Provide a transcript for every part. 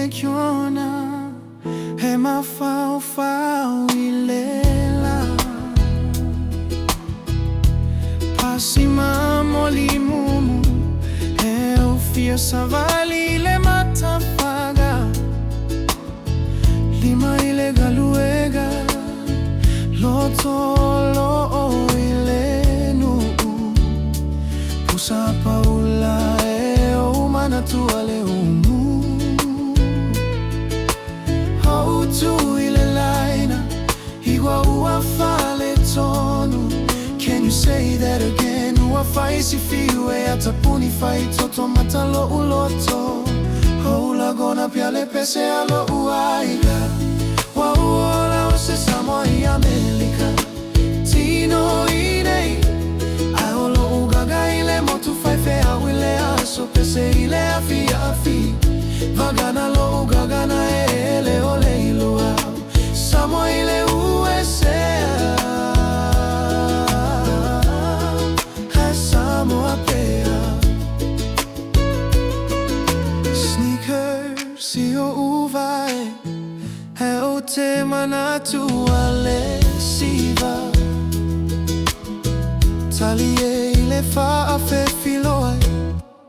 Kiona hema fau ilela pasimamo limumu eufia savali le matafaga lima ile galuega lotolo ilenu pusa paula umana tuale tu ile laina Iwa uafale tonu. Can you say that again? Uafaisi fiwe atapuni faitoto matalo uloto Houla gona piale pese alo uaiga Wa uola ose samoi Amerika Tino ine Aolo ugaga ile motu faife awile aso pese ile afi Vagana lo ugagana ele ole ilua Samo ile uesea Samo apea Sneakers iyo uvae Heo tema natuale siva Talie ile faafe filoai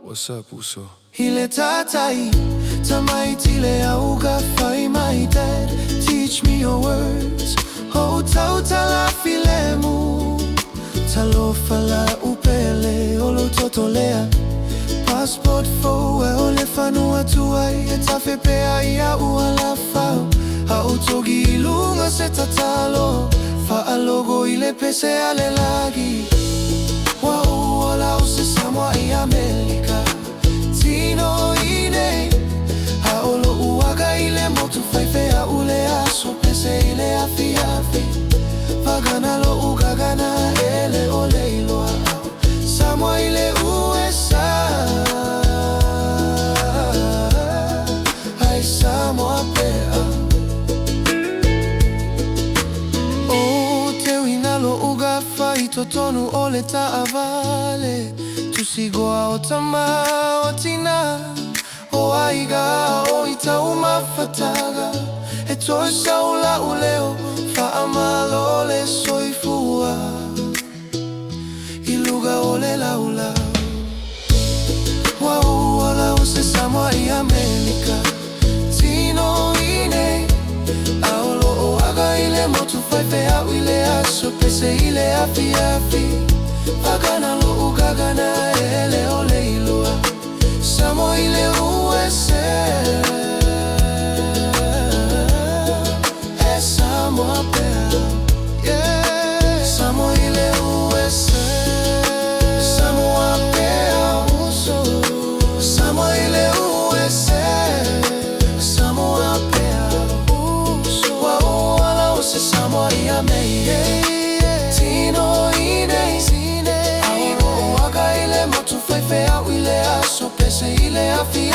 What's up, Uso? Ile tatai Tamaitile auga fai my dad Teach me your words Ho tautala filemu Talofala upele Olo totolea Passport fo ole fanua tuai Etafepea ia uala fau Hautogi ilunga setatalo Faalogo ile pese ale lagi Wa uola use samwa i Amerika Tino ine Haolo uaga ile motu faifea ule aso pese ile afi Vagana lo ugagana ele ole iloa Samwa ile uesa Hai samwa pea O te winalo uga fai totonu ole ta avale Tusigoa otama otina O aiga o ita umafataga Eto saula uleo fa amalole soifua Iluga ole laula Wa uola use samwa i Amerika Tino ine Aolo o aga ile motu faifea ile aso pese ile afi Vagana lo ugagana ele ole ilua Samo ile uese Samo apea Yeah Samo ile uese Samo apea uso Samo ile uese Samo apea uso Wa uala use samo ia mei Tino ine Aoro uaga ile motu faifea ile aso pese ile afi